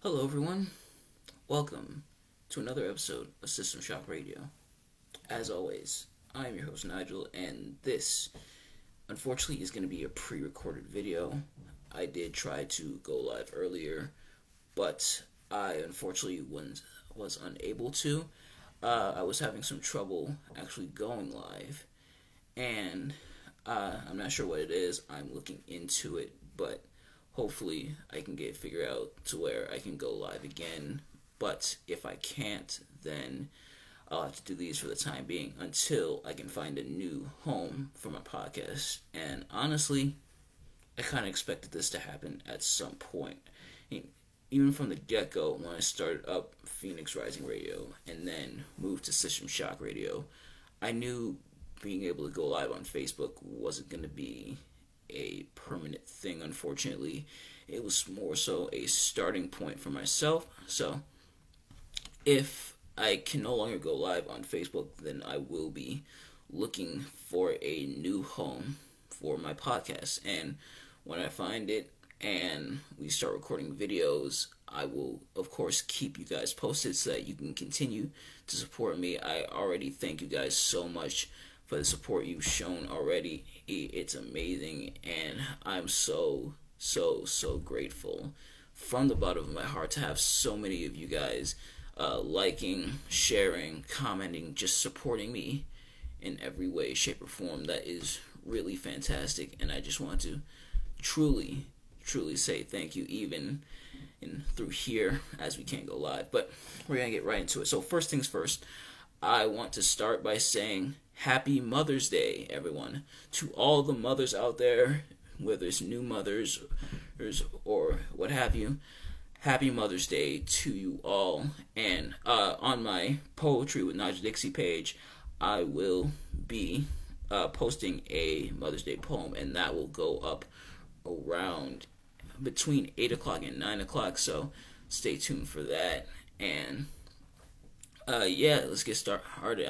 Hello, everyone. Welcome to another episode of System Shock Radio. As always, I am your host, Nigel, and this, unfortunately, is going to be a pre recorded video. I did try to go live earlier, but I unfortunately was unable to. I was having some trouble actually going live, and I'm not sure what it is. I'm looking into it, but hopefully I can get figured out to where I can go live again. But if I can't, then I'll have to do these for the time being until I can find a new home for my podcast. And honestly, I kind of expected this to happen at some point. I mean, even from the get-go, when I started up Phoenix Rising Radio and then moved to System Shock Radio, I knew being able to go live on Facebook wasn't going to be a permanent thing. Unfortunately, it was more so a starting point for myself. So if I can no longer go live on Facebook, then I will be looking for a new home for my podcast. And when I find it and we start recording videos, I will of course keep you guys posted so that you can continue to support me. I already thank you guys so much for the support you've shown already. It's amazing, and I'm so grateful from the bottom of my heart to have so many of you guys liking, sharing, commenting, just supporting me in every way, shape, or form. That is really fantastic, and I just want to truly say thank you, even through here, as we can't go live. But we're gonna get right into it. So first things first, I want to start by saying Happy Mother's Day, everyone. To all the mothers out there, whether it's new mothers or what have you, Happy Mother's Day to you all. And on my Poetry with Nigel Dixie page, I will be posting a Mother's Day poem, and that will go up around between 8 o'clock and 9 o'clock, so stay tuned for that. And yeah, let's get started.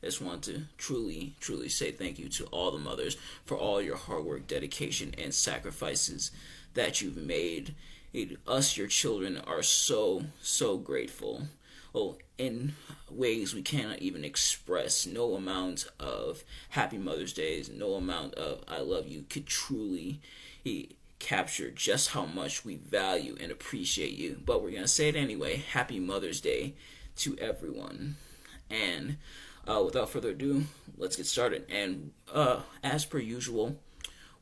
I just want to truly say thank you to all the mothers for all your hard work, dedication, and sacrifices that you've made. Us, your children, are so grateful. Oh, in ways we cannot even express. No amount of Happy Mother's Days, no amount of I love you could truly capture just how much we value and appreciate you. But we're going to say it anyway. Happy Mother's Day to everyone. And without further ado, let's get started. And as per usual,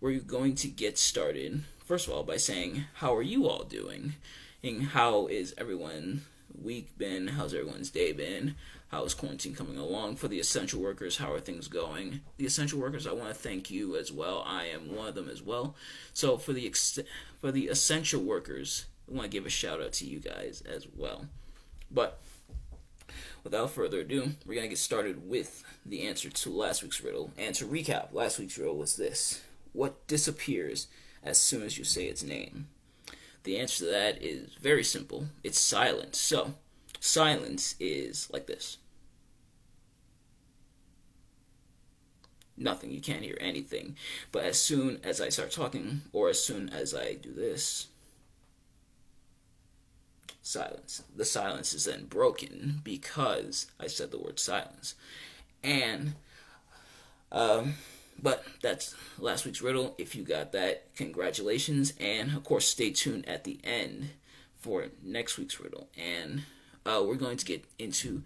we're going to get started, first of all, by saying, how are you all doing? And how is everyone's week been? How's everyone's day been? How is quarantine coming along? For the essential workers, how are things going? The essential workers, I want to thank you as well. I am one of them as well. So for the essential workers, I want to give a shout out to you guys as well. But without further ado, we're going to get started with the answer to last week's riddle. And to recap, last week's riddle was this: what disappears as soon as you say its name? The answer to that is very simple. It's silence. So, silence is like this. Nothing. You can't hear anything. But as soon as I start talking, or as soon as I do this, silence. The silence is then broken because I said the word silence. And but that's last week's riddle. If you got that, congratulations. And of course, stay tuned at the end for next week's riddle. And we're going to get into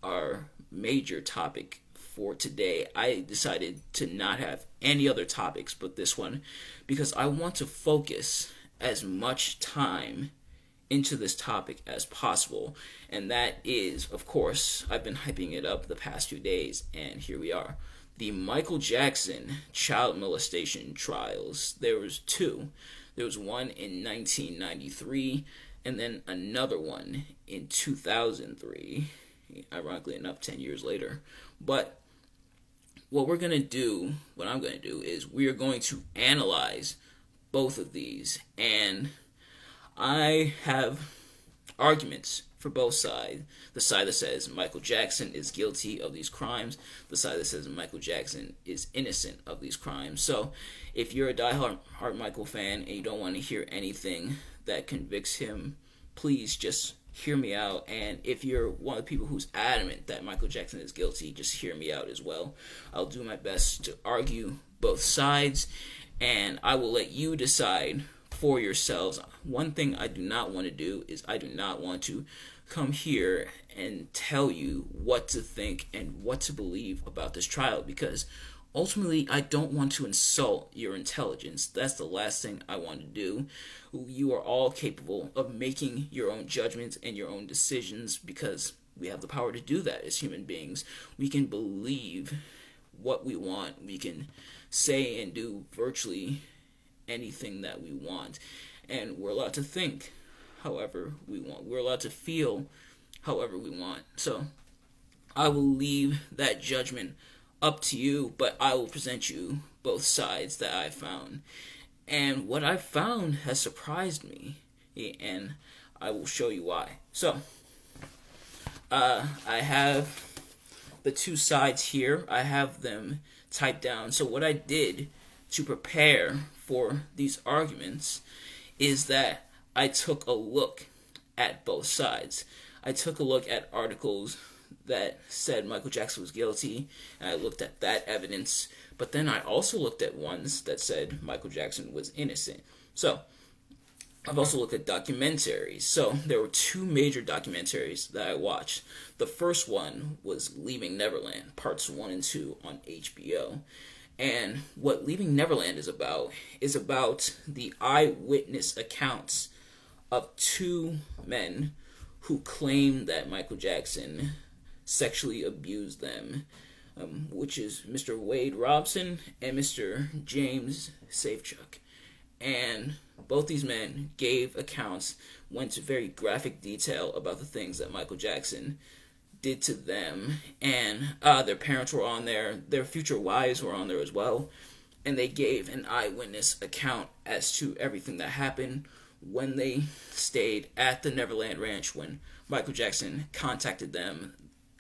our major topic for today. I decided to not have any other topics but this one because I want to focus as much time into this topic as possible. And that is, of course, I've been hyping it up the past few days, and here we are. The Michael Jackson child molestation trials. There was two. There was one in 1993, and then another one in 2003. Ironically enough, 10 years later. But what I'm going to do is we are going to analyze both of these, and I have arguments for both sides. The side that says Michael Jackson is guilty of these crimes, the side that says Michael Jackson is innocent of these crimes. So if you're a diehard Michael fan and you don't want to hear anything that convicts him please just hear me out. And if you're one of the people who's adamant that Michael Jackson is guilty, just hear me out as well. I'll do my best to argue both sides, and I will let you decide for yourselves. One thing I do not want to do is I do not want to come here and tell you what to think and what to believe about this trial, because ultimately I don't want to insult your intelligence. That's the last thing I want to do. You are all capable of making your own judgments and your own decisions, because we have the power to do that as human beings. We can believe what we want. We can say and do virtually anything that we want, and we're allowed to think however we want. We're allowed to feel however we want. So I will leave that judgment up to you, but I will present you both sides that I found. And what I found has surprised me, and I will show you why. So I have the two sides here. I have them typed down. So what I did to prepare for these arguments is that I took a look at both sides. I took a look at articles that said Michael Jackson was guilty, and I looked at that evidence, but then I also looked at ones that said Michael Jackson was innocent. So I've also looked at documentaries. So there were two major documentaries that I watched. The first one was Leaving Neverland, parts 1 and 2 on HBO. And what Leaving Neverland is about the eyewitness accounts of two men who claim that Michael Jackson sexually abused them, which is Mr. Wade Robson and Mr. James Safechuck. And both these men gave accounts, went to very graphic detail about the things that Michael Jackson did to them, and their parents were on there, their future wives were on there as well, and they gave an eyewitness account as to everything that happened when they stayed at the Neverland Ranch, when Michael Jackson contacted them,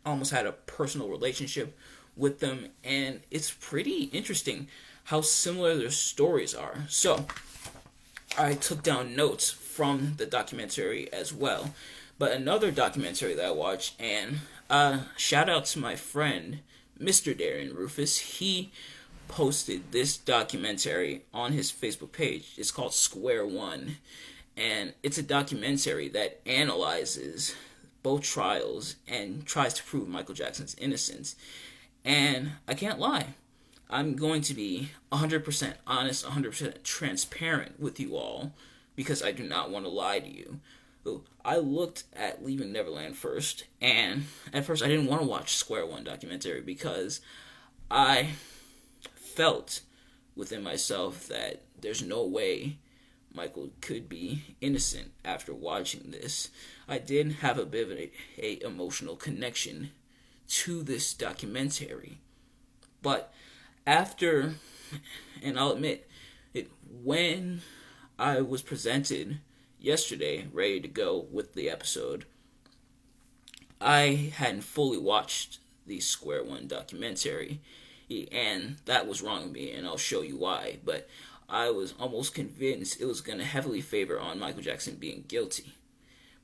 almost had a personal relationship with them, and it's pretty interesting how similar their stories are. So I took down notes from the documentary as well. But another documentary that I watched, and shout out to my friend, Mr. Darren Rufus. He posted this documentary on his Facebook page. It's called Square One, and it's a documentary that analyzes both trials and tries to prove Michael Jackson's innocence. And I can't lie, I'm going to be 100% honest, 100% transparent with you all, because I do not want to lie to you. I looked at Leaving Neverland first, and at first I didn't want to watch Square One documentary because I felt within myself that there's no way Michael could be innocent after watching this. I did have a bit of a emotional connection to this documentary, but after, and I'll admit it, when I was presented yesterday, ready to go with the episode, I hadn't fully watched the Square One documentary, and that was wrong of me, and I'll show you why. But I was almost convinced it was going to heavily favor on Michael Jackson being guilty.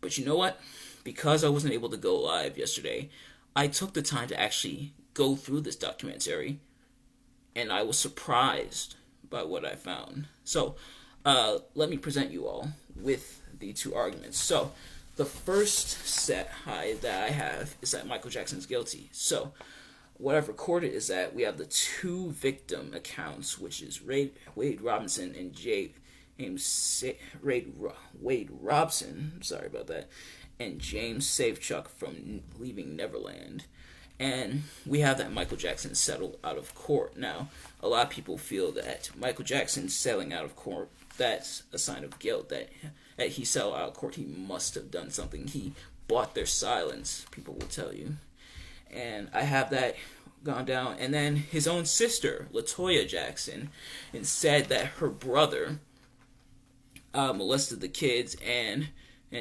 But you know what? Because I wasn't able to go live yesterday, I took the time to actually go through this documentary, and I was surprised by what I found. So let me present you all with the two arguments. So the first set that I have is that Michael Jackson's guilty. So what I've recorded is that we have the two victim accounts, which is Wade Robinson and Wade Robson, sorry about that, and James Safechuck from Leaving Neverland. And we have that Michael Jackson settled out of court. Now, a lot of people feel that Michael Jackson settling out of court, that's a sign of guilt, that he settled out of court, he must have done something. He bought their silence, people will tell you. And I have that gone down. And then his own sister, LaToya Jackson, and said that her brother molested the kids and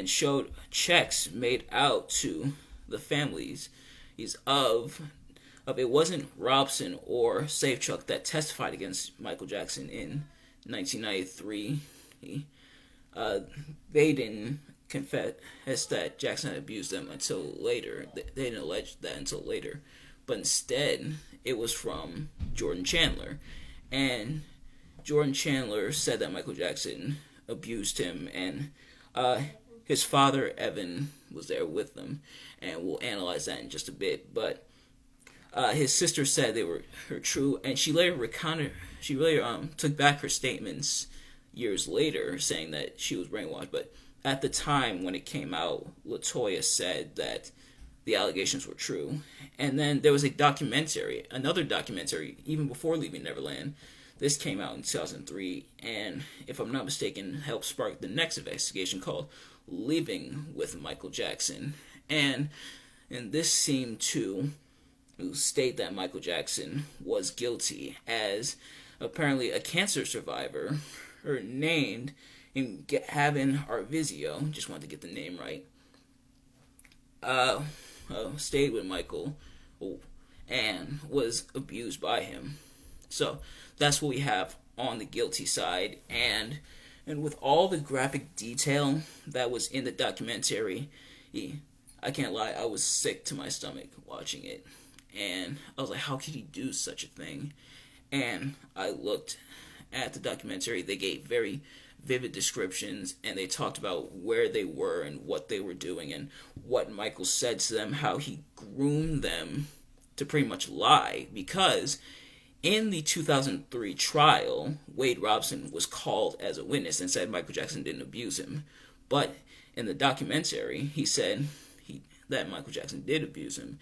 showed checks made out to the families of it wasn't Robson or Safechuck that testified against Michael Jackson in 1993. They didn't confessed that Jackson had abused them until later. They didn't allege that until later. But instead, it was from Jordan Chandler. And Jordan Chandler said that Michael Jackson abused him, and his father, Evan, was there with them. And we'll analyze that in just a bit. But his sister said they were true, and she later took back her statements years later, saying that she was brainwashed. But at the time when it came out, LaToya said that the allegations were true. And then there was another documentary, even before Leaving Neverland. This came out in 2003, and if I'm not mistaken, helped spark the next investigation called Living with Michael Jackson. And this seemed to state that Michael Jackson was guilty, as apparently a cancer survivor, named in Gavin Arvizio, just wanted to get the name right, stayed with Michael and was abused by him. So that's what we have on the guilty side, and with all the graphic detail that was in the documentary, I can't lie, I was sick to my stomach watching it, and I was like, how could he do such a thing? And I looked at the documentary. They gave very vivid descriptions, and they talked about where they were and what they were doing and what Michael said to them, how he groomed them to pretty much lie, because in the 2003 trial, Wade Robson was called as a witness and said Michael Jackson didn't abuse him. But in the documentary, he said that Michael Jackson did abuse him.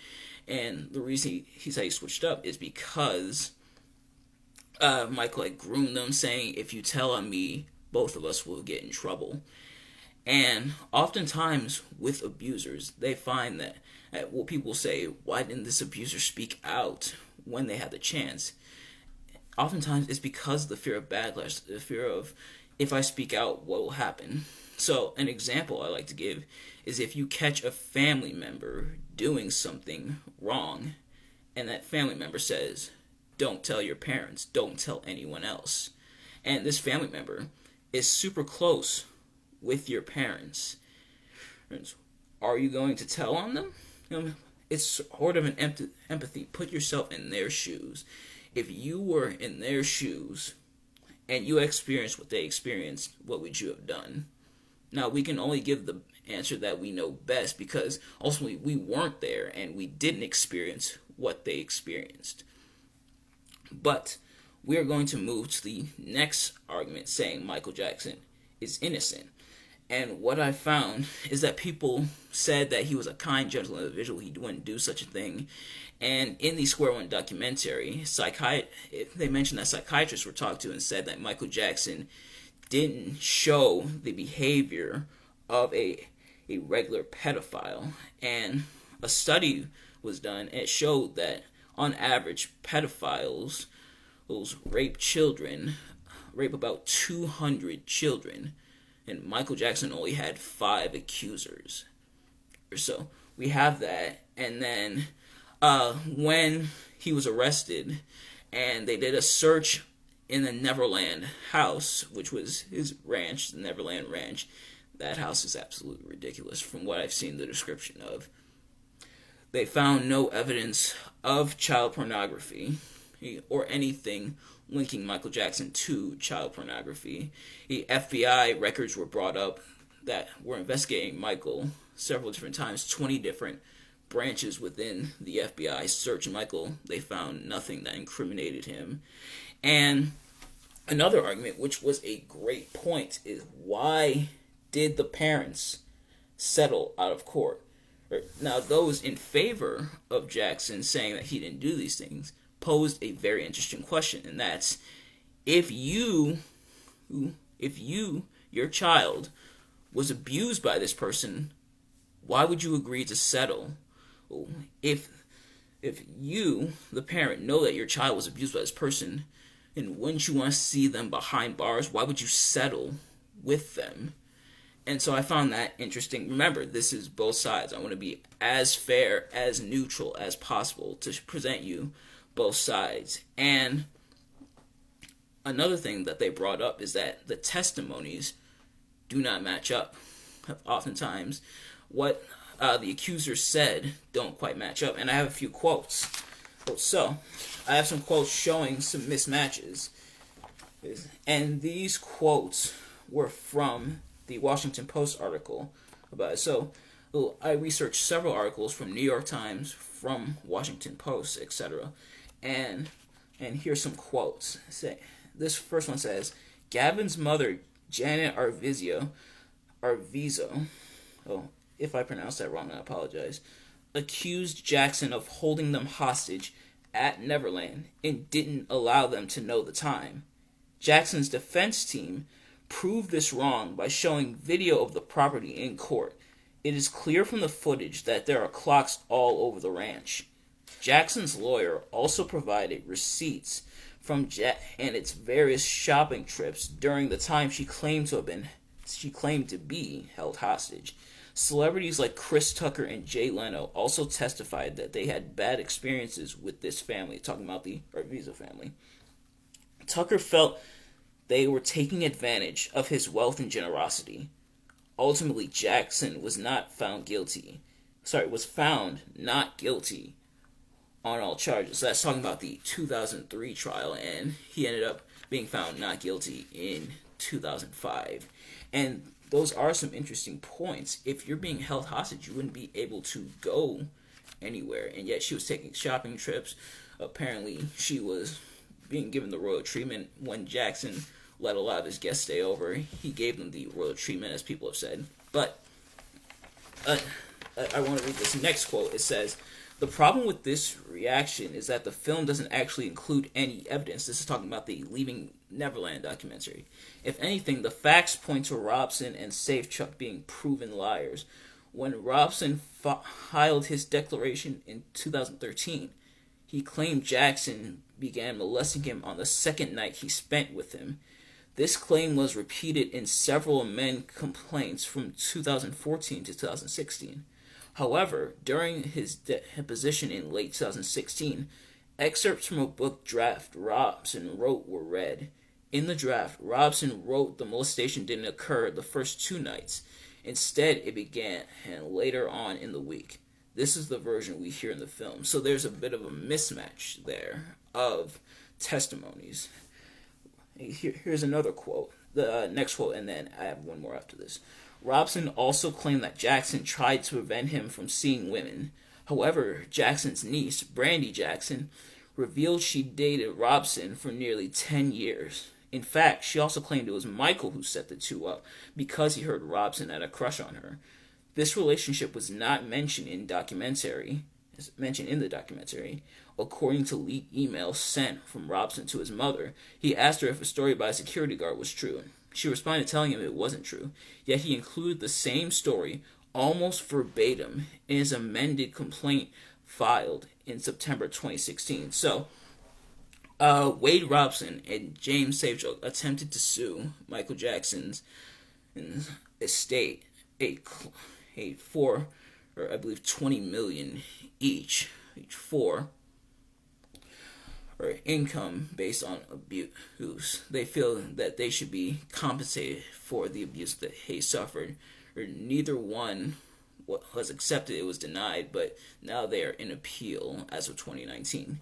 And the reason he said he switched up is because Michael had groomed them, saying, if you tell on me, both of us will get in trouble. And oftentimes with abusers, they find that what people say, why didn't this abuser speak out when they had the chance? Oftentimes it's because of the fear of backlash, the fear of, if I speak out, what will happen? So an example I like to give is if you catch a family member doing something wrong, and that family member says, don't tell your parents, don't tell anyone else. And this family member is super close with your parents. Are you going to tell on them? It's sort of an empathy. Put yourself in their shoes. If you were in their shoes and you experienced what they experienced, what would you have done? Now, we can only give the answer that we know best, because ultimately we weren't there and we didn't experience what they experienced. But we are going to move to the next argument, saying Michael Jackson is innocent. And what I found is that people said that he was a kind, gentle individual. He wouldn't do such a thing. And in the Square One documentary, they mentioned that psychiatrists were talked to and said that Michael Jackson didn't show the behavior of a regular pedophile. And a study was done, and it showed that on average, pedophiles rape about 200 children, and Michael Jackson only had 5 accusers. So we have that, and then when he was arrested, and they did a search in the Neverland house, which was his ranch, the Neverland Ranch. That house is absolutely ridiculous from what I've seen the description of. They found no evidence of child pornography or anything linking Michael Jackson to child pornography. The FBI records were brought up that were investigating Michael several different times. 20 different branches within the FBI searched Michael. They found nothing that incriminated him. And another argument, which was a great point, is why did the parents settle out of court? Now, those in favor of Jackson saying that he didn't do these things posed a very interesting question, and that's, if your child was abused by this person, why would you agree to settle? If you, the parent, know that your child was abused by this person, and wouldn't you want to see them behind bars? Why would you settle with them? And so I found that interesting. Remember, this is both sides. I want to be as fair, as neutral as possible to present you both sides. And another thing that they brought up is that the testimonies do not match up. oftentimes what the accuser said don't quite match up. And I have a few quotes. So, I have some quotes showing some mismatches. And these quotes were from the Washington Post article about it. So, I researched several articles from New York Times, from Washington Post, etc. And here's some quotes. This first one says, Gavin's mother, Janet Arvizo, oh, if I pronounced that wrong, I apologize, accused Jackson of holding them hostage at Neverland and didn't allow them to know the time. Jackson's defense team proved this wrong by showing video of the property in court. It is clear from the footage that there are clocks all over the ranch. Jackson's lawyer also provided receipts from and its various shopping trips during the time she claimed to be held hostage. Celebrities like Chris Tucker and Jay Leno also testified that they had bad experiences with this family, talking about the Arvizo family. Tucker felt they were taking advantage of his wealth and generosity. Ultimately, Jackson was found not guilty on all charges. So that's talking about the 2003 trial, and he ended up being found not guilty in 2005. And those are some interesting points. If you're being held hostage, you wouldn't be able to go anywhere, and yet she was taking shopping trips. Apparently, she was being given the royal treatment. When Jackson let a lot of his guests stay over, he gave them the royal treatment, as people have said. But I want to read this next quote. It says, the problem with this reaction is that the film doesn't actually include any evidence. This is talking about the Leaving Neverland documentary. If anything, the facts point to Robson and Safechuck being proven liars. When Robson filed his declaration in 2013, he claimed Jackson began molesting him on the second night he spent with him. This claim was repeated in several amended complaints from 2014 to 2016. However, during his deposition in late 2016, excerpts from a book draft Robson wrote were read. In the draft, Robson wrote the molestation didn't occur the first 2 nights. Instead, it began later on in the week. This is the version we hear in the film. So there's a bit of a mismatch there of testimonies. Here's another quote, the next quote, and then I have one more after this. Robson also claimed that Jackson tried to prevent him from seeing women. However, Jackson's niece, Brandy Jackson, revealed she dated Robson for nearly 10 years. In fact, she also claimed it was Michael who set the two up because he heard Robson had a crush on her. This relationship was not mentioned in the documentary. According to leaked emails sent from Robson to his mother, he asked her if a story by a security guard was true. She responded telling him it wasn't true, yet he included the same story, almost verbatim, in his amended complaint filed in September 2016. So, Wade Robson and James Safechuck attempted to sue Michael Jackson's estate, for, or I believe, $20 million each for or income based on abuse. They feel that they should be compensated for the abuse that he suffered. Or neither one was accepted, it was denied, but now they are in appeal as of 2019.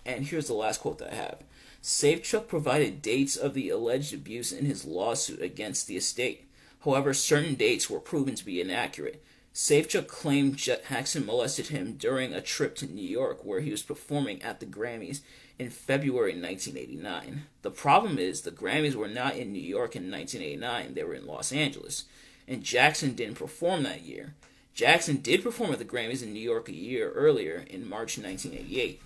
And here's the last quote that I have. Safechuck provided dates of the alleged abuse in his lawsuit against the estate. However, certain dates were proven to be inaccurate. Safechuck claimed Jackson molested him during a trip to New York where he was performing at the Grammys in February 1989. The problem is the Grammys were not in New York in 1989, they were in Los Angeles, and Jackson didn't perform that year. Jackson did perform at the Grammys in New York a year earlier in March 1988.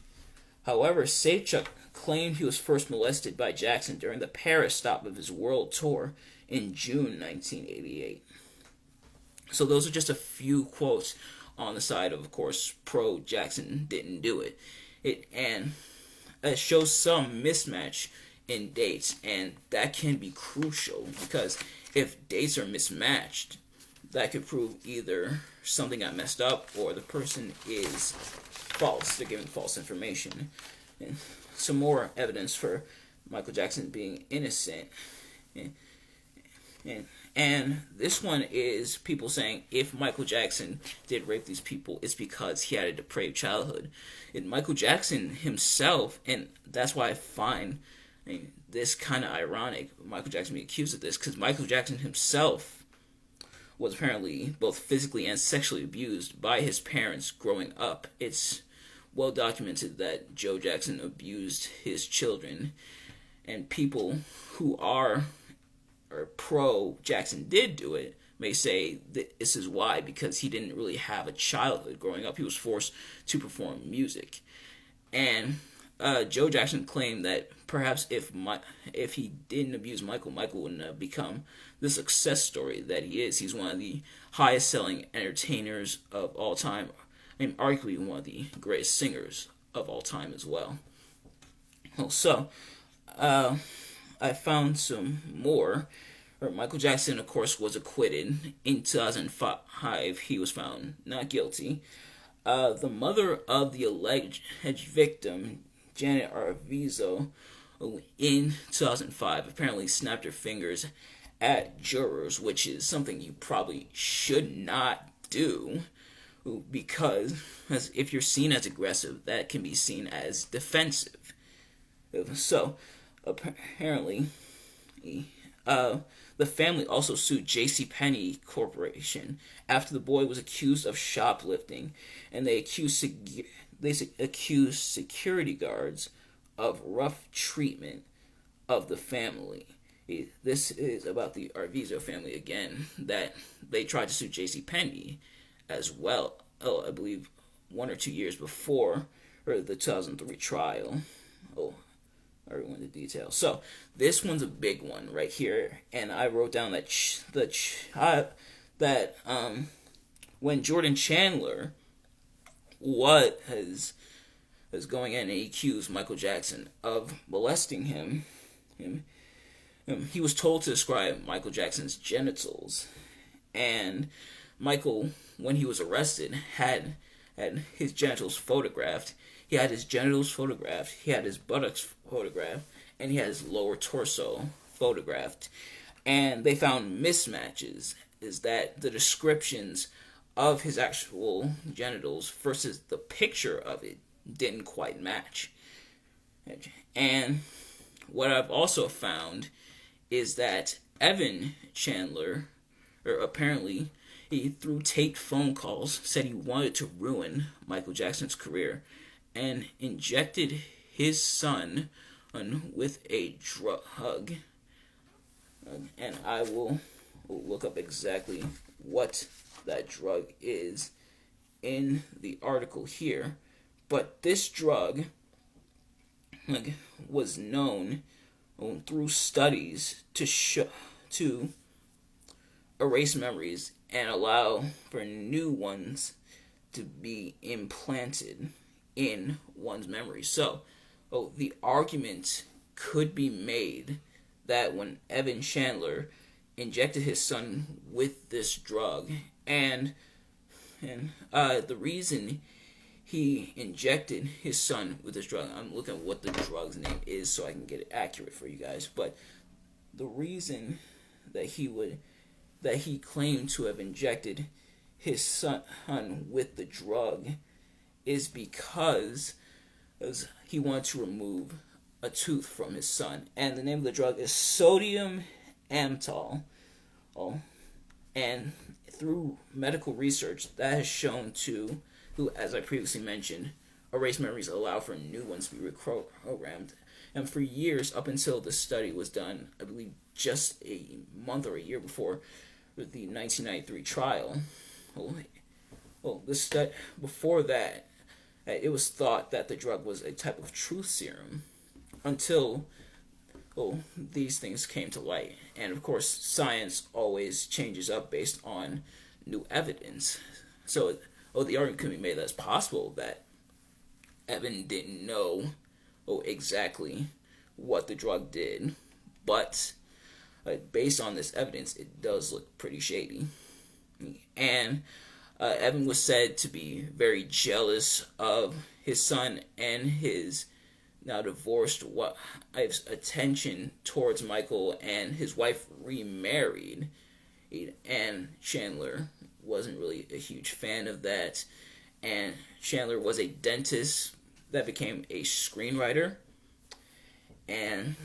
However, Safechuck claimed he was first molested by Jackson during the Paris stop of his world tour in June 1988. So those are just a few quotes on the side of course, pro Jackson didn't do it. And it shows some mismatch in dates, and that can be crucial because if dates are mismatched, that could prove either something got messed up or the person is false. They're giving false information. And some more evidence for Michael Jackson being innocent. And And this one is people saying if Michael Jackson did rape these people, it's because he had a depraved childhood. And Michael Jackson himself, and that's why I find this kind of ironic, Michael Jackson being accused of this, because Michael Jackson himself was apparently both physically and sexually abused by his parents growing up. It's well documented that Joe Jackson abused his children, and people who are pro Jackson did do it may say that this is why, because he didn't really have a childhood growing up. He was forced to perform music. And Joe Jackson claimed that perhaps if he didn't abuse Michael wouldn't have become the success story that he is. He's one of the highest selling entertainers of all time. Arguably one of the greatest singers of all time as well. So, I found some more. Michael Jackson, of course, was acquitted. In 2005, he was found not guilty. The mother of the alleged victim, Janet Arvizo, in 2005, apparently snapped her fingers at jurors, which is something you probably should not do, because if you're seen as aggressive, that can be seen as defensive. So, apparently, the family also sued JCPenney Corporation after the boy was accused of shoplifting, and they accused security guards of rough treatment of the family. This is about the Arvizo family again, that they tried to sue JCPenney as well. I believe 1 or 2 years before the 2003 trial. I already went into detail. So this one's a big one right here, and I wrote down that when Jordan Chandler was going in and he accused Michael Jackson of molesting him, he was told to describe Michael Jackson's genitals, and Michael, when he was arrested, had his genitals photographed. He had his genitals photographed, he had his buttocks photographed, and he had his lower torso photographed. And they found mismatches, is that the descriptions of his actual genitals versus the picture of it didn't quite match. And what I've also found is that Evan Chandler, apparently, he, through taped phone calls, said he wanted to ruin Michael Jackson's career and injected his son with a drug. And I will look up exactly what that drug is in the article here. But this drug was known through studies to erase memories and allow for new ones to be implanted in one's memory. So, the argument could be made that when Evan Chandler injected his son with this drug, and the reason he injected his son with this drug, I'm looking at what the drug's name is so I can get it accurate for you guys, but the reason that he claimed to have injected his son with the drug is because he wanted to remove a tooth from his son. And the name of the drug is sodium amytal. And through medical research, that has shown to, as I previously mentioned, erase memories allow for new ones to be reprogrammed. And for years, up until the study was done, I believe just a month or a year before the 1993 trial, before that, it was thought that the drug was a type of truth serum until these things came to light. And of course, science always changes up based on new evidence. So, the argument could be made that it's possible that Evan didn't know exactly what the drug did, but based on this evidence, it does look pretty shady. And Evan was said to be very jealous of his son and his now divorced wife's attention towards Michael, and his wife remarried and Chandler wasn't really a huge fan of that. And Chandler was a dentist that became a screenwriter, and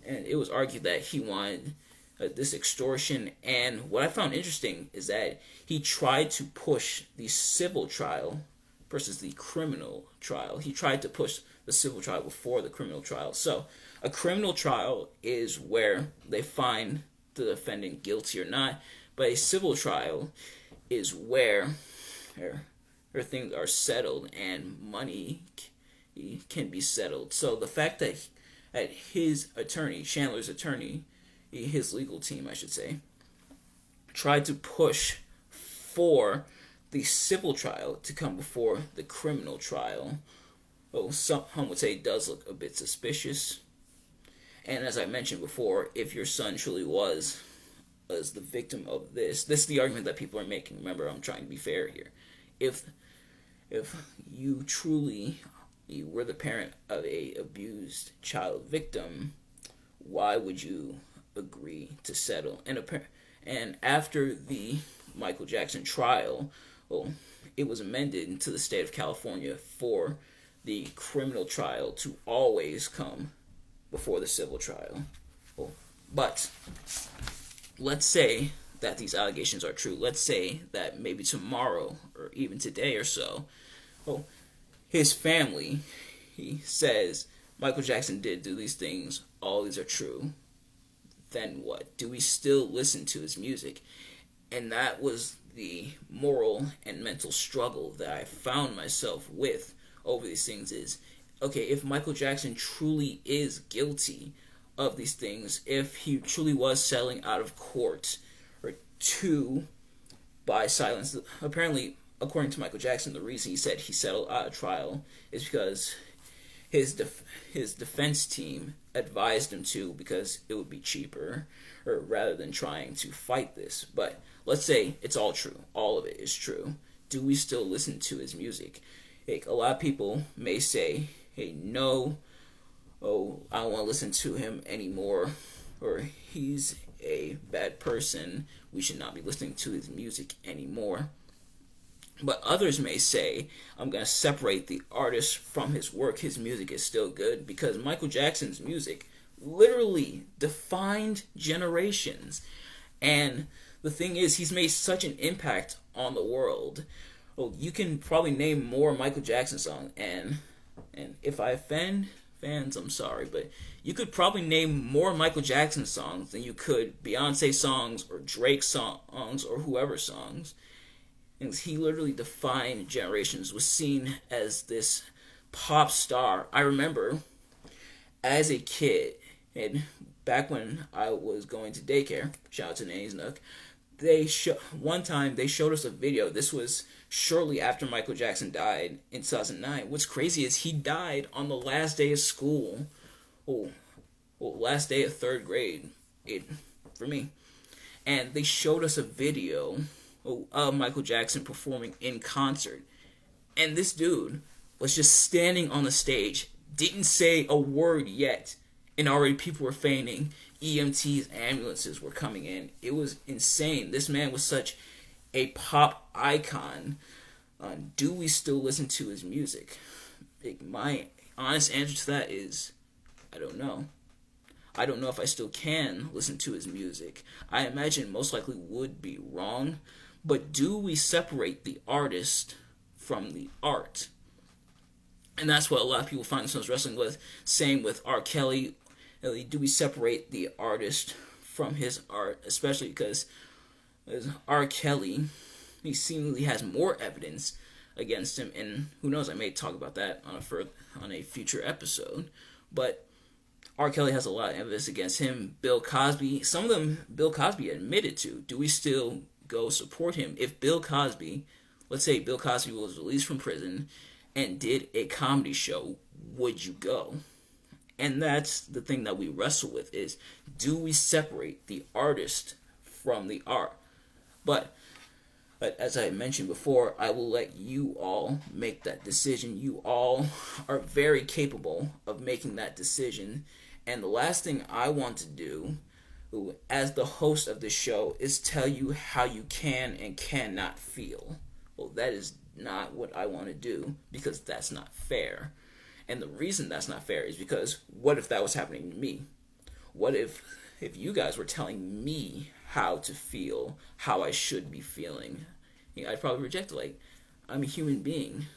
it was argued that he wanted this extortion. And what I found interesting is that he tried to push the civil trial versus the criminal trial. He tried to push the civil trial before the criminal trial. So a criminal trial is where they find the defendant guilty or not, but a civil trial is where things are settled and money can be settled. So the fact that his attorney, Chandler's attorney, his legal team, I should say, tried to push for the civil trial to come before the criminal trial, well, some would say it does look a bit suspicious. And as I mentioned before, if your son truly was the victim of this is the argument that people are making. Remember, I'm trying to be fair here. If you truly were the parent of a abused child victim, why would you agree to settle? And after the Michael Jackson trial, well, it was amended into the state of California for the criminal trial to always come before the civil trial. Well, but let's say that these allegations are true. Let's say that maybe tomorrow or even today or so, well, his family, he says Michael Jackson did do these things, all these are true. Then what? Do we still listen to his music? And that was the moral and mental struggle that I found myself with over these things is, okay, if Michael Jackson truly is guilty of these things, if he truly was settling out of court or to buy silence, apparently, according to Michael Jackson, the reason he said he settled out of trial is because his defense team advised him to, because it would be cheaper, or rather than trying to fight this. But let's say it's all true. All of it is true. Do we still listen to his music? Like, a lot of people may say, hey, no, I don't want to listen to him anymore, or he's a bad person, we should not be listening to his music anymore. But others may say, I'm going to separate the artist from his work. His music is still good, because Michael Jackson's music literally defined generations. And the thing is, he's made such an impact on the world. Well, you can probably name more Michael Jackson songs, and if I offend fans, I'm sorry, but you could probably name more Michael Jackson songs than you could Beyonce songs or Drake songs or whoever songs. And he literally defined generations, was seen as this pop star. I remember as a kid, and back when I was going to daycare, shout out to Nanny's Nook, one time they showed us a video. This was shortly after Michael Jackson died in 2009. What's crazy is he died on the last day of school. Last day of third grade, for me. And they showed us a video of Michael Jackson performing in concert. And this dude was just standing on the stage, didn't say a word yet, and already people were fainting. EMTs, ambulances were coming in. It was insane. This man was such a pop icon. Do we still listen to his music? My honest answer to that is, I don't know. I don't know if I still can listen to his music. I imagine most likely would be wrong. But do we separate the artist from the art? And that's what a lot of people find themselves wrestling with. Same with R. Kelly. Do we separate the artist from his art? Especially because R. Kelly, he seemingly has more evidence against him. And who knows, I may talk about that on a future episode. But R. Kelly has a lot of evidence against him. Bill Cosby, some of them Bill Cosby admitted to. Do we still go support him? If Bill Cosby, let's say Bill Cosby was released from prison and did a comedy show, would you go? And that's the thing that we wrestle with is, do we separate the artist from the art? But as I mentioned before, I will let you all make that decision. You all are very capable of making that decision. And the last thing I want to do who, as the host of the show, is tell you how you can and cannot feel. Well, that is not what I want to do, because that's not fair. And the reason that's not fair is because what if that was happening to me? What if you guys were telling me how to feel, how I should be feeling? I'd probably reject it. Like, I'm a human being.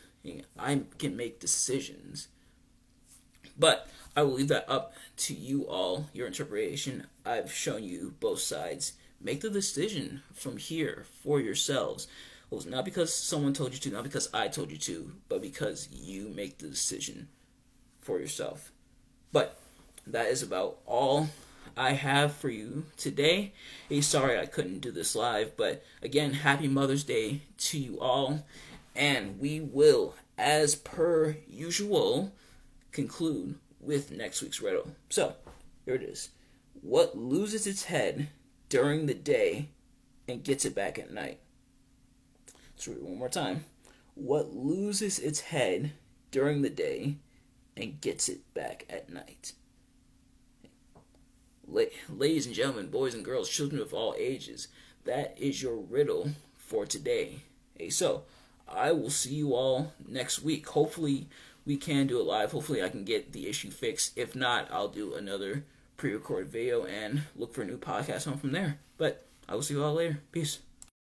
I can make decisions. But I will leave that up to you all, your interpretation. I've shown you both sides. Make the decision from here for yourselves. Well, it's not because someone told you to, not because I told you to, but because you make the decision for yourself. But that is about all I have for you today. Hey, sorry I couldn't do this live, but again, happy Mother's Day to you all. And we will, as per usual, conclude with next week's riddle. So, here it is. What loses its head during the day and gets it back at night? Let's read it one more time. What loses its head during the day and gets it back at night? Ladies and gentlemen, boys and girls, children of all ages, that is your riddle for today. Hey, so I will see you all next week. Hopefully we can do it live. Hopefully I can get the issue fixed. If not, I'll do another pre-recorded video and look for a new podcast on from there. But I will see you all later. Peace.